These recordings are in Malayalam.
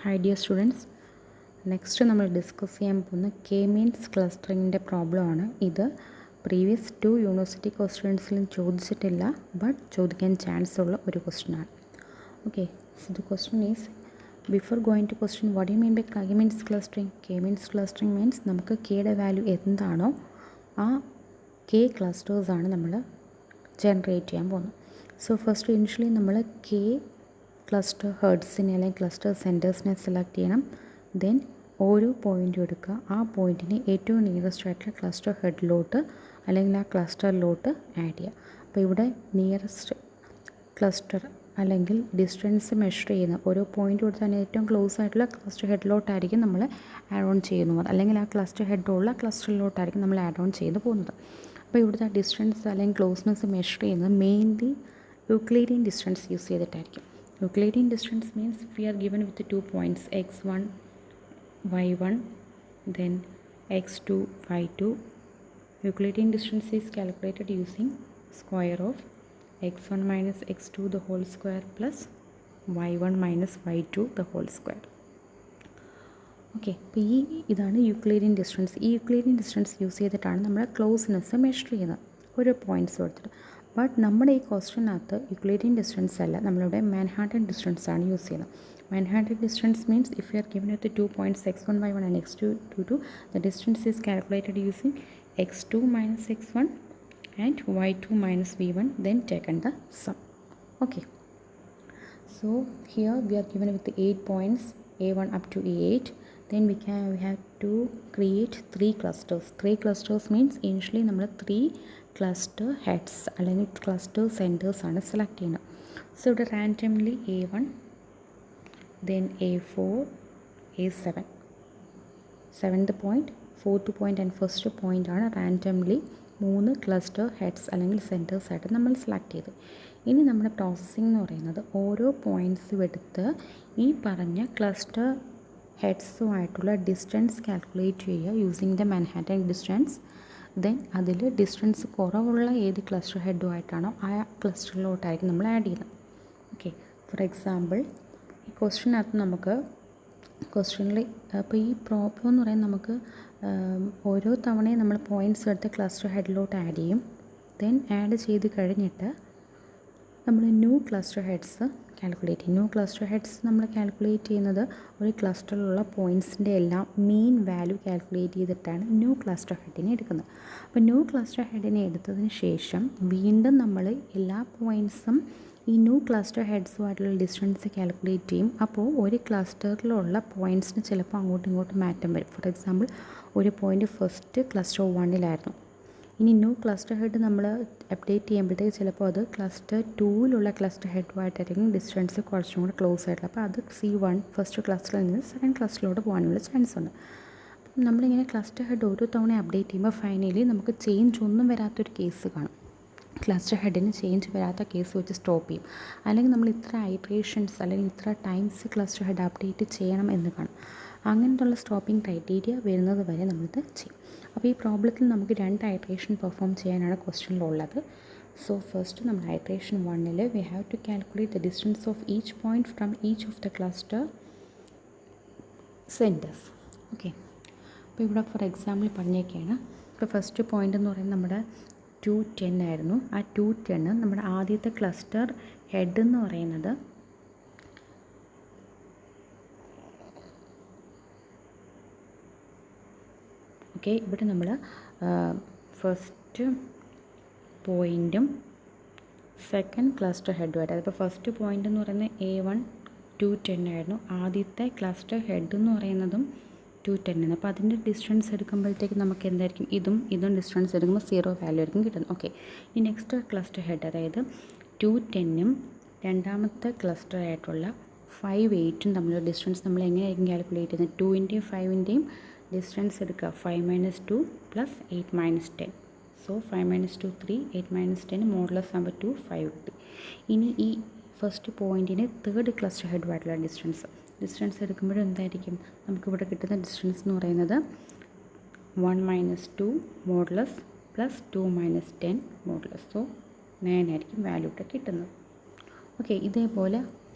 Hi dear students, next നമ്മൾ ഡിസ്കസ് ചെയ്യാൻ പോകുന്ന കെ മീൻസ് ക്ലസ്റ്ററിങ്ങിൻ്റെ പ്രോബ്ലമാണ്. ഇത് പ്രീവിയസ് 2 യൂണിവേഴ്സിറ്റി ക്വസ്റ്റ്യൻസിലും ചോദിച്ചിട്ടില്ല, ബട്ട് ചോദിക്കാൻ ചാൻസ് ഉള്ള ഒരു ക്വസ്റ്റ്യനാണ്. Okay, so the question is, before going to question what you mean by K means clustering. K means clustering means നമുക്ക് കെയുടെ വാല്യൂ എന്താണോ ആ കെ ക്ലസ്റ്റേഴ്സാണ് നമ്മൾ ജനറേറ്റ് ചെയ്യാൻ പോകുന്നത്. സോ ഫസ്റ്റ് ഇനിഷ്യലി നമ്മൾ കെ ക്ലസ്റ്റർ ഹെഡ്സിനെ അല്ലെങ്കിൽ ക്ലസ്റ്റർ സെൻറ്റേഴ്സിനെ സെലക്ട് ചെയ്യണം. ദെൻ ഓരോ പോയിൻ്റും എടുക്കുക, ആ പോയിൻറ്റിനെ ഏറ്റവും നിയറസ്റ്റ് ആയിട്ടുള്ള ക്ലസ്റ്റർ ഹെഡിലോട്ട് അല്ലെങ്കിൽ ആ ക്ലസ്റ്ററിലോട്ട് ആഡ് ചെയ്യുക. അപ്പോൾ ഇവിടെ നിയറസ്റ്റ് ക്ലസ്റ്റർ അല്ലെങ്കിൽ ഡിസ്റ്റൻസ് മെഷർ ചെയ്യുന്ന ഓരോ പോയിൻ്റ് കൊടുത്ത് തന്നെ ഏറ്റവും ക്ലോസ് ആയിട്ടുള്ള ക്ലസ്റ്റർ ഹെഡിലോട്ടായിരിക്കും നമ്മൾ ആഡ് ഓൺ ചെയ്യുന്നത്, അല്ലെങ്കിൽ ആ ക്ലസ്റ്റർ ഹെഡുള്ള ക്ലസ്റ്ററിലോട്ടായിരിക്കും നമ്മൾ ആഡ് ഓൺ ചെയ്ത് പോകുന്നത്. അപ്പോൾ ഇവിടുത്തെ ഡിസ്റ്റൻസ് അല്ലെങ്കിൽ ക്ലോസ്നെസ് മെഷർ ചെയ്യുന്നത് മെയിൻലി യൂക്ലിഡിയൻ ഡിസ്റ്റൻസ് യൂസ് ചെയ്തിട്ടായിരിക്കും. Euclidean distance means we are given with the 2 points x1, y1, then x2, y2. Euclidean distance is calculated using square of x1 minus x2 the whole square plus y1 minus y2 the whole square. Okay, അപ്പോൾ ഇതാണ് യൂക്ലിഡിയൻ ഡിസ്റ്റൻസ്. ഈ യൂക്ലിഡിയൻ ഡിസ്റ്റൻസ് യൂസ് ചെയ്തിട്ടാണ് നമ്മൾ ക്ലോസ്നെസ് മെഷർ ചെയ്യുന്നത് ഓരോ പോയിൻറ്റ്സ് കൊടുത്തിട്ട്. ബട്ട് നമ്മുടെ ഈ ക്വസ്റ്റ്യനകത്ത് യൂക്ലിഡിയൻ ഡിസ്റ്റൻസ് അല്ല, നമ്മളിവിടെ മാൻഹാട്ടൻ ഡിസ്റ്റൻസ് ആണ് യൂസ് ചെയ്യുന്നത്. Manhattan distance means if you are given with 2 points x1, y1 and x2, 2, the distance is calculated using x2 minus x1 and y2 minus v1, then taken the sum. Okay, so here we are given with 8 points a1 up to a8. Then we have to create 3 clusters. 3 clusters means initially നമ്മൾ 3 ക്ലസ്റ്റർ ഹെഡ്സ് അല്ലെങ്കിൽ ക്ലസ്റ്റർ സെൻറ്റേഴ്സ് ആണ് സെലക്ട് ചെയ്യുന്നത്. സോ ഇവിടെ randomly a1, then a4, a7, 7th point, 4th point and 1st point ആണ് റാൻഡംലി 3 ക്ലസ്റ്റർ ഹെഡ്സ് അല്ലെങ്കിൽ സെൻറ്റേഴ്സ് ആയിട്ട് നമ്മൾ സെലക്ട് ചെയ്ത്. ഇനി നമ്മുടെ പ്രോസസ്സിംഗ് എന്ന് പറയുന്നത് ഓരോ പോയിൻറ്റ്സും എടുത്ത് ഈ പറഞ്ഞ ക്ലസ്റ്റർ ഹെഡ്സുമായിട്ടുള്ള ഡിസ്റ്റൻസ് കാൽക്കുലേറ്റ് ചെയ്യുക using the Manhattan distance. Then അതിൽ ഡിസ്റ്റൻസ് കുറവുള്ള ഏത് ക്ലസ്റ്റർ ഹെഡുമായിട്ടാണോ ആ ക്ലസ്റ്ററിലോട്ടായിരിക്കും നമ്മൾ ആഡ് ചെയ്യുന്നത്. ഓക്കെ, ഫോർ എക്സാമ്പിൾ ഈ ക്വസ്റ്റ്യനകത്ത് നമുക്ക് ക്വസ്റ്റ്യനിൽ അപ്പോൾ ഈ പ്രോബ്ലം എന്ന് പറയുന്നത് നമുക്ക് ഓരോ തവണയും നമ്മൾ പോയിൻറ്റ്സ് എടുത്ത് ക്ലസ്റ്റർ ഹെഡിലോട്ട് ആഡ് ചെയ്യും. ദെൻ ആഡ് ചെയ്ത് കഴിഞ്ഞിട്ട് നമ്മൾ ന്യൂ ക്ലസ്റ്റർ ഹെഡ്സ് കാൽക്കുലേറ്റ് ചെയ്യും. ന്യൂ ക്ലസ്റ്റർ ഹെഡ്സ് നമ്മൾ കാൽക്കുലേറ്റ് ചെയ്യുന്നത് ഒരു ക്ലസ്റ്ററിലുള്ള പോയിൻറ്റ്സിൻ്റെ എല്ലാം മീൻ വാല്യൂ കാൽക്കുലേറ്റ് ചെയ്തിട്ടാണ് ന്യൂ ക്ലസ്റ്റർ ഹെഡിനെ എടുക്കുന്നത്. അപ്പോൾ ന്യൂ ക്ലസ്റ്റർ ഹെഡിനെ എടുത്തതിന് ശേഷം വീണ്ടും നമ്മൾ എല്ലാ പോയിൻറ്റ്സും ഈ ന്യൂ ക്ലസ്റ്റർ ഹെഡ്സുമായിട്ടുള്ള ഡിസ്റ്റൻസ് കാൽക്കുലേറ്റ് ചെയ്യും. അപ്പോൾ ഒരു ക്ലസ്റ്ററിലുള്ള പോയിൻറ്റ്സിന് ചിലപ്പോൾ അങ്ങോട്ടും ഇങ്ങോട്ടും മാറ്റം വരും. ഫോർ എക്സാമ്പിൾ ഒരു പോയിൻറ്റ് ഫസ്റ്റ് ക്ലസ്റ്റർ 1-ലായിരുന്നു, ഇനി ന്യൂ ക്ലസ്റ്റർ ഹെഡ് നമ്മൾ അപ്ഡേറ്റ് ചെയ്യുമ്പോഴത്തേക്ക് ചിലപ്പോൾ അത് ക്ലസ്റ്റർ 2-ലുള്ള ക്ലസ്റ്റർ ഹെഡുമായിട്ടായിരിക്കും ഡിസ്റ്റൻസ് കുറച്ചും കൂടെ ക്ലോസ് ആയിട്ടുള്ളത്. അപ്പോൾ അത് C1 ഫസ്റ്റ് ക്ലസ്റ്ററിൽ നിന്ന് സെക്കൻഡ് ക്ലസ്റ്ററിലോട്ട് പോകാനുള്ള ചാൻസ് ഉണ്ട്. അപ്പം നമ്മളിങ്ങനെ ക്ലസ്റ്റർ ഹെഡ് ഓരോ തവണ അപ്ഡേറ്റ് ചെയ്യുമ്പോൾ ഫൈനലി നമുക്ക് ചേഞ്ച് ഒന്നും വരാത്തൊരു കേസ് കാണും. ക്ലസ്റ്റർ ഹെഡിന് ചേഞ്ച് വരാത്ത കേസ് വെച്ച് സ്റ്റോപ്പ് ചെയ്യും. അല്ലെങ്കിൽ നമ്മൾ ഇത്ര ഐട്രേഷൻസ് അല്ലെങ്കിൽ ഇത്ര ടൈംസ് ക്ലസ്റ്റർ ഹെഡ് അപ്ഡേറ്റ് ചെയ്യണം എന്ന് കാണും. അങ്ങനത്തുള്ള സ്റ്റോപ്പിംഗ് ക്രൈറ്റീരിയ വരുന്നത് വരെ നമ്മളിത് ചെയ്യും. അപ്പോൾ ഈ പ്രോബ്ലത്തിൽ നമുക്ക് 2 ഐട്രേഷൻ പെർഫോം ചെയ്യാനാണ് ക്വസ്റ്റ്യനിലുള്ളത്. സോ ഫസ്റ്റ് നമ്മൾ ഐട്രേഷൻ 1-ൽ we have to calculate the distance of each point from each of the cluster centres. Okay, അപ്പോൾ ഇവിടെ ഫോർ എക്സാമ്പിൾ പറഞ്ഞേക്കാണ്. ഇപ്പോൾ ഫസ്റ്റ് പോയിൻ്റ് എന്ന് പറയുന്നത് നമ്മുടെ 210 ആയിരുന്നു. ആ 210 നമ്മുടെ ആദ്യത്തെ ക്ലസ്റ്റർ ഹെഡ് എന്ന് പറയുന്നത് ഓക്കെ, ഇവിടെ നമ്മൾ ഫസ്റ്റ് പോയിൻറ്റും സെക്കൻഡ് ക്ലസ്റ്റർ ഹെഡുമായിട്ട്, അതിപ്പോൾ ഫസ്റ്റ് പോയിൻ്റ് എന്ന് പറയുന്നത് a1 210 ആയിരുന്നു. ആദ്യത്തെ ക്ലസ്റ്റർ ഹെഡ് എന്ന് പറയുന്നതും 210 ആണ്. അപ്പോൾ അതിൻ്റെ ഡിസ്റ്റൻസ് എടുക്കുമ്പോഴത്തേക്ക് നമുക്ക് എന്തായിരിക്കും, ഇതും ഡിസ്റ്റൻസ് എടുക്കുമ്പോൾ 0 വാല്യൂ ആയിരിക്കും കിട്ടുന്നത്. ഓക്കെ, ഈ നെക്സ്റ്റ് ക്ലസ്റ്റർ ഹെഡ് അതായത് 210-ഉം രണ്ടാമത്തെ ക്ലസ്റ്റർ ആയിട്ടുള്ള 5-8-ഉം തമ്മിലുള്ള ഡിസ്റ്റൻസ് നമ്മൾ എങ്ങനെയായിരിക്കും കാൽക്കുലേറ്റ് ചെയ്യുന്നത്? 2-ൻ്റെയും 5-ൻ്റെയും ഡിസ്റ്റൻസ് എടുക്കുക. 5 - 2 + 8 - 10. സോ 5 - 2 3, 8 - 10 മോഡുലസ് നമ്പർ 2 5 കിട്ടി. ഇനി ഈ ഫസ്റ്റ് പോയിൻറ്റിന് തേർഡ് ക്ലസ്റ്റർ ഹെഡുമായിട്ടുള്ള ഡിസ്റ്റൻസ് എടുക്കുമ്പോഴും എന്തായിരിക്കും നമുക്കിവിടെ കിട്ടുന്ന ഡിസ്റ്റൻസ് എന്ന് പറയുന്നത് 1 - 2 മോഡുലസ് + 2 - 10 മോഡുലസ്. സോ 9 ആയിരിക്കും വാല്യൂ ഇവിടെ കിട്ടുന്നത്. ഓക്കെ, ഇതേപോലെ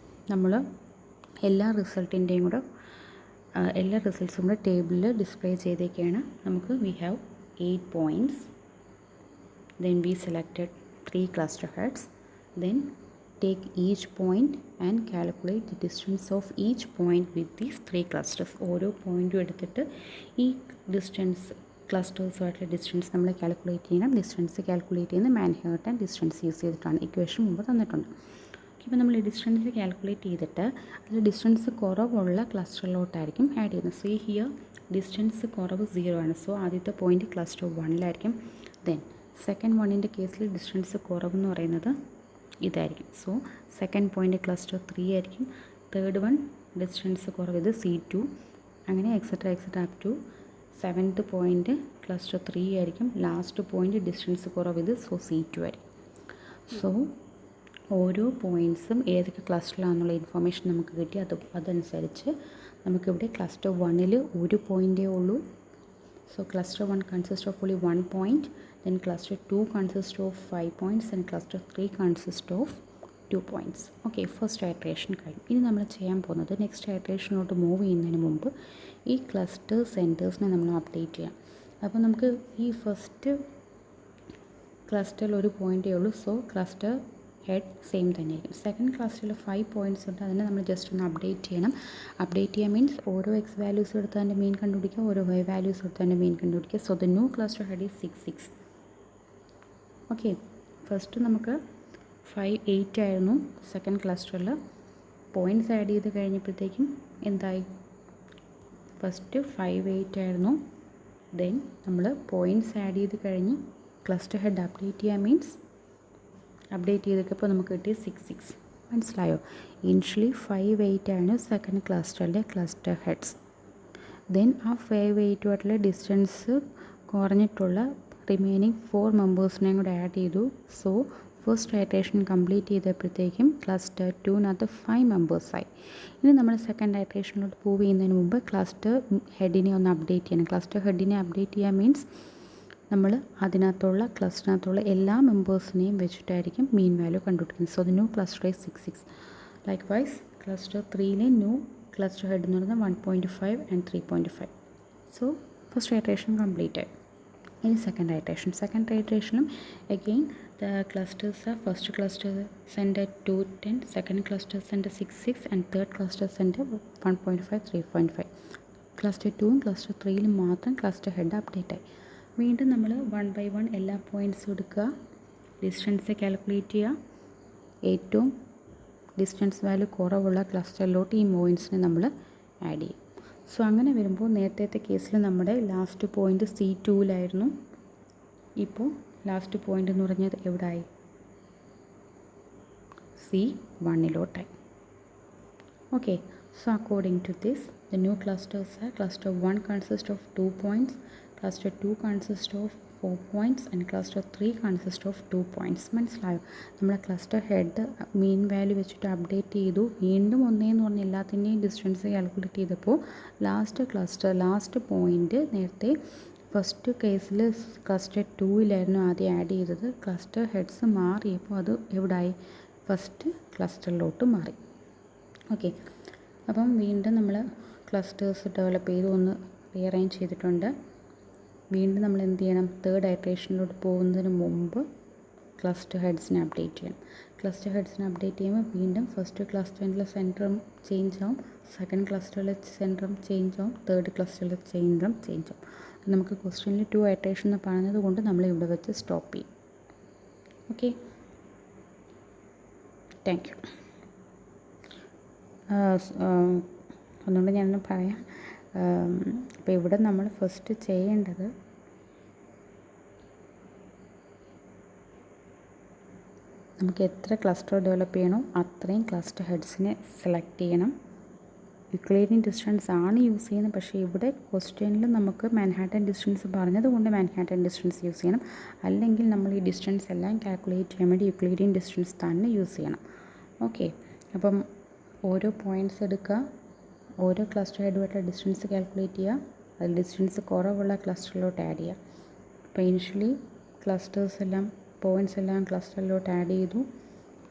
നമ്മൾ എല്ലാ റിസൾട്ടിൻ്റെയും കൂടെ എല്ലാ റിസൾട്ട്സും കൂടെ ടേബിളിൽ ഡിസ്പ്ലേ ചെയ്തേക്കാണ്. നമുക്ക് we have 8 points. Then we selected 3 cluster heads. Then take each point and calculate the distance of each point with these 3 clusters. ഓരോ പോയിൻറ്റും എടുത്തിട്ട് ഈ ഡിസ്റ്റൻസ് ക്ലസ്റ്റേഴ്സുമായിട്ടുള്ള ഡിസ്റ്റൻസ് നമ്മൾ കാൽക്കുലേറ്റ് ചെയ്യണം. ഡിസ്റ്റൻസ് കാൽക്കുലേറ്റ് ചെയ്യുന്ന മാൻഹാട്ടൻ ഡിസ്റ്റൻസ് യൂസ് ചെയ്തിട്ടാണ്. ഇക്വേഷൻ മുമ്പ് തന്നിട്ടുണ്ട്. ഇപ്പോൾ നമ്മൾ ഈ ഡിസ്റ്റൻസ് കാൽക്കുലേറ്റ് ചെയ്തിട്ട് അതിൽ ഡിസ്റ്റൻസ് കുറവുള്ള ക്ലസ്റ്ററിലോട്ടായിരിക്കും ആഡ് ചെയ്യുന്നത്. സോ ഹിയർ ഡിസ്റ്റൻസ് കുറവ് 0 ആണ്. സോ ആദ്യത്തെ പോയിൻറ്റ് ക്ലസ്റ്റർ 1-ലായിരിക്കും. ദെൻ സെക്കൻഡ് വണ്ണിൻ്റെ കേസിൽ ഡിസ്റ്റൻസ് കുറവെന്ന് പറയുന്നത് ഇതായിരിക്കും. സോ സെക്കൻഡ് പോയിൻ്റ് ക്ലസ്റ്റർ 3 ആയിരിക്കും. തേർഡ് വൺ ഡിസ്റ്റൻസ് കുറവ് ഇത് C2, അങ്ങനെ etcetera up to 7th point cluster 3 ആയിരിക്കും. ലാസ്റ്റ് പോയിൻ്റ് ഡിസ്റ്റൻസ് കുറവ് ഇത്, സോ C2 ആയിരിക്കും. സോ ഓരോ പോയിൻറ്റ്സും ഏതൊക്കെ ക്ലസ്റ്ററിലാണെന്നുള്ള ഇൻഫർമേഷൻ നമുക്ക് കിട്ടി. അതനുസരിച്ച് നമുക്കിവിടെ ക്ലസ്റ്റർ 1-ൽ ഒരു പോയിൻ്റേ ഉള്ളൂ. So cluster 1 consists of only 1 point, then cluster 2 consists of 5 points, and cluster 3 consists of 2 points. Okay, first iteration കഴിഞ്ഞു. ഇനി നമ്മൾ ചെയ്യാൻ പോകുന്നത് നെക്സ്റ്റ് iteration-ലോട്ട് മൂവ് ചെയ്യുന്നതിന് മുമ്പ് ഈ ക്ലസ്റ്റർ സെൻറ്റേഴ്സിനെ നമ്മൾ അപ്ഡേറ്റ് ചെയ്യാം. അപ്പോൾ നമുക്ക് ഈ ഫസ്റ്റ് ക്ലസ്റ്ററിൽ ഒരു പോയിൻ്റേ ഉള്ളൂ. സോ ക്ലസ്റ്റർ ഹെഡ് സെയിം തന്നെയായിരിക്കും. സെക്കൻഡ് ക്ലസ്റ്ററിൽ 5 പോയിൻറ്റ്സ് ഉണ്ട്. അതിനെ നമ്മൾ ജസ്റ്റ് ഒന്ന് അപ്ഡേറ്റ് ചെയ്യണം. അപ്ഡേറ്റ് ചെയ്യാൻ മീൻസ് ഓരോ എക്സ് വാല്യൂസ് എടുത്ത് അതിൻ്റെ മീൻ കണ്ടുപിടിക്കുക, ഓരോ വൈ വാല്യൂസ് എടുത്ത് അതിൻ്റെ മീൻ കണ്ടുപിടിക്കുക. So the new cluster head is 6, 6. Okay, first നമുക്ക് 5, 8 ആയിരുന്നു സെക്കൻഡ് ക്ലസ്റ്ററിൽ. പോയിൻറ്റ്സ് ആഡ് ചെയ്ത് കഴിഞ്ഞപ്പോഴത്തേക്കും എന്തായി? ഫസ്റ്റ് 5, 8 ആയിരുന്നു. ദെൻ നമ്മൾ പോയിൻറ്റ്സ് ആഡ് ചെയ്ത് കഴിഞ്ഞ് ക്ലസ്റ്റർ ഹെഡ് അപ്ഡേറ്റ് ചെയ്യാൻ മീൻസ് അപ്ഡേറ്റ് ചെയ്തൊക്കെ നമുക്ക് കിട്ടിയ 6, 6. മനസ്സിലായോ? ഇനിഷ്യലി 5, 8 ആണ് സെക്കൻഡ് ക്ലസ്റ്ററിലെ ക്ലസ്റ്റർ ഹെഡ്സ്. ദെൻ ആ 5, 8 ഡിസ്റ്റൻസ് കുറഞ്ഞിട്ടുള്ള റിമൈനിങ് 4 മെമ്പേഴ്സിനെയും കൂടെ ആഡ് ചെയ്തു. സോ ഫസ്റ്റ് ഐറ്ററേഷൻ കംപ്ലീറ്റ് ചെയ്തപ്പോഴത്തേക്കും ക്ലസ്റ്റർ 2-നകത്ത് 5 മെമ്പേഴ്സായി. ഇനി നമ്മൾ സെക്കൻഡ് ഐറ്ററേഷനിലോട്ട് മൂവ് ചെയ്യുന്നതിന് മുമ്പ് ക്ലസ്റ്റർ ഹെഡിനെ ഒന്ന് അപ്ഡേറ്റ് ചെയ്യണം. ക്ലസ്റ്റർ ഹെഡിനെ അപ്ഡേറ്റ് ചെയ്യാൻ മീൻസ് നമ്മൾ ക്ലസ്റ്ററിനകത്തുള്ള എല്ലാ മെമ്പേഴ്സിനെയും വെച്ചിട്ടായിരിക്കും മീൻ വാല്യൂ കണ്ടുപിടിക്കുന്നത്. So the new cluster is 6, 6. Likewise cluster 3-ലെ ന്യൂ ക്ലസ്റ്റർ ഹെഡ് എന്ന് പറയുന്നത് 1.5 and 3.5. So first iteration complete ആയി. ഇനി സെക്കൻഡ് ഐറ്ററേഷനും again the clusters are first cluster centre 2, 10, second cluster centre 6, 6, and third cluster centre 1.5, 3.5. Cluster 2-ഉം ക്ലസ്റ്റർ 3-ലും മാത്രം ക്ലസ്റ്റർ ഹെഡ് അപ്ഡേറ്റ് ആയി. വീണ്ടും നമ്മൾ 1 by 1 എല്ലാ പോയിൻറ്റ്സും എടുക്കുക, ഡിസ്റ്റൻസ് കാൽക്കുലേറ്റ് ചെയ്യുക. ഏറ്റവും ഡിസ്റ്റൻസ് വാല്യൂ കുറവുള്ള ക്ലസ്റ്ററിലോട്ട് ഈ പോയിൻറ്റ്സിനെ നമ്മൾ ആഡ് ചെയ്യും. സോ അങ്ങനെ വരുമ്പോൾ നേരത്തെ കേസിൽ നമ്മുടെ ലാസ്റ്റ് പോയിൻ്റ് C2-ലായിരുന്നു. ഇപ്പോൾ ലാസ്റ്റ് പോയിൻ്റ് എന്ന് പറഞ്ഞത് എവിടെയായി? C1-ലോട്ടായി. Okay, so according to this the new clusters are cluster 1 consists of 2 points, cluster 2 consists of 4 points, and cluster 3 consists of 2 points. മനസ്സിലായോ? നമ്മൾ ക്ലസ്റ്റർ ഹെഡ് മീൻ വാല്യൂ വെച്ചിട്ട് അപ്ഡേറ്റ് ചെയ്തു. വീണ്ടും ഒന്നേന്ന് പറഞ്ഞ് എല്ലാത്തിൻ്റെയും ഡിസ്റ്റൻസ് കാൽക്കുലേറ്റ് ചെയ്തപ്പോൾ ലാസ്റ്റ് പോയിൻ്റ് നേരത്തെ ഫസ്റ്റ് കേസിൽ ക്ലസ്റ്റർ 2-ലായിരുന്നു ആദ്യം ആഡ് ചെയ്തത്. ക്ലസ്റ്റർ ഹെഡ്സ് മാറിയപ്പോൾ അത് എവിടായി? ഫസ്റ്റ് ക്ലസ്റ്ററിലോട്ട് മാറി. ഓക്കെ, അപ്പം വീണ്ടും നമ്മൾ ക്ലസ്റ്റേഴ്സ് ഡെവലപ്പ് ചെയ്ത് ഒന്ന് റീഅറേഞ്ച് ചെയ്തിട്ടുണ്ട്. വീണ്ടും നമ്മൾ എന്ത് ചെയ്യണം? തേർഡ് ഐറ്ററേഷനിലോട്ട് പോകുന്നതിന് മുമ്പ് ക്ലസ്റ്റർ ഹെഡ്സിനെ അപ്ഡേറ്റ് ചെയ്യണം. ക്ലസ്റ്റർ ഹെഡ്സിനെ അപ്ഡേറ്റ് ചെയ്യുമ്പോൾ വീണ്ടും ഫസ്റ്റ് ക്ലസ്റ്ററിലെ സെൻറ്ററും ചേഞ്ച് ആവും, സെക്കൻഡ് ക്ലസ്റ്ററിലെ സെൻറ്ററും ചേഞ്ച് ആവും, തേർഡ് ക്ലസ്റ്ററിലെ സെൻറ്ററും ചേഞ്ച് ആവും. നമുക്ക് ക്വസ്റ്റ്യനിൽ 2 ഐറ്ററേഷൻ എന്ന് പറയുന്നത് കൊണ്ട് നമ്മൾ ഇവിടെ വെച്ച് സ്റ്റോപ്പ് ചെയ്യും. Okay, thank you. ഒന്നുകൂടെ ഞാനൊന്ന് പറയാം. അപ്പോൾ ഇവിടെ നമ്മൾ ഫസ്റ്റ് ചെയ്യേണ്ടത് നമുക്ക് എത്ര ക്ലസ്റ്റർ ഡെവലപ്പ് ചെയ്യണോ അത്രയും ക്ലസ്റ്റർ ഹെഡ്സിനെ സെലക്ട് ചെയ്യണം. യൂക്ലിഡിയൻ ഡിസ്റ്റൻസ് ആണ് യൂസ് ചെയ്യുന്നത്. പക്ഷേ ഇവിടെ ക്വസ്റ്റ്യനിൽ നമുക്ക് മാൻഹാട്ടൻ ഡിസ്റ്റൻസ് പറഞ്ഞതുകൊണ്ട് മാൻഹാട്ടൻ ഡിസ്റ്റൻസ് യൂസ് ചെയ്യണം. അല്ലെങ്കിൽ നമ്മൾ ഈ ഡിസ്റ്റൻസ് എല്ലാം കാൽക്കുലേറ്റ് ചെയ്യാൻ വേണ്ടി യൂക്ലിഡിയൻ ഡിസ്റ്റൻസ് തന്നെ യൂസ് ചെയ്യണം. ഓക്കെ, അപ്പം ഓരോ പോയിൻറ്റ്സ് എടുക്കുക, ഓരോ ക്ലസ്റ്റർ ഹെഡുമായിട്ട് ഡിസ്റ്റൻസ് കാൽക്കുലേറ്റ് ചെയ്യുക, അതിൽ ഡിസ്റ്റൻസ് കുറവുള്ള ക്ലസ്റ്ററിലോട്ട് ആഡ് ചെയ്യുക. അപ്പോൾ ഇനിഷ്യലി പോയിൻറ്റ്സ് എല്ലാം ക്ലസ്റ്ററിലോട്ട് ആഡ് ചെയ്തു.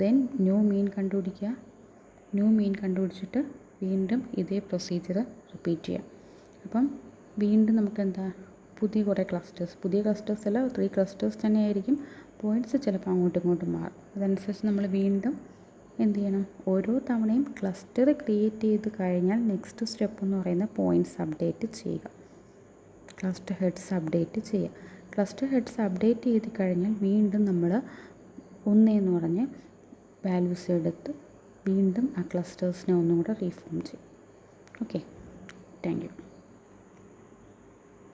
ദെൻ ന്യൂ മീൻ കണ്ടുപിടിക്കുക. ന്യൂ മീൻ കണ്ടുപിടിച്ചിട്ട് വീണ്ടും ഇതേ പ്രൊസീജിയർ റിപ്പീറ്റ് ചെയ്യാം. അപ്പം വീണ്ടും നമുക്കെന്താ പുതിയ കുറേ ക്ലസ്റ്റേഴ്സ്, പുതിയ ക്ലസ്റ്റേഴ്സ് അല്ല 3 ക്ലസ്റ്റേഴ്സ് തന്നെയായിരിക്കും. പോയിൻറ്റ്സ് ചിലപ്പോൾ അങ്ങോട്ടും ഇങ്ങോട്ടും മാറും. അതനുസരിച്ച് നമ്മൾ വീണ്ടും എന്ത് ചെയ്യണം, ഓരോ തവണയും ക്ലസ്റ്റർ ക്രിയേറ്റ് ചെയ്ത് കഴിഞ്ഞാൽ നെക്സ്റ്റ് സ്റ്റെപ്പ് എന്ന് പറയുന്നത് പോയിൻറ്റ്സ് അപ്ഡേറ്റ് ചെയ്യുക, ക്ലസ്റ്റർ ഹെഡ്സ് അപ്ഡേറ്റ് ചെയ്യുക. ക്ലസ്റ്റർ ഹെഡ്സ് അപ്ഡേറ്റ് ചെയ്ത് കഴിഞ്ഞാൽ വീണ്ടും നമ്മൾ 1 എന്ന് പറഞ്ഞ് വാല്യൂസ് എടുത്ത് വീണ്ടും ആ ക്ലസ്റ്റേഴ്സിനെ ഒന്നും കൂടെ റീഫോം ചെയ്യും. Okay, thank you.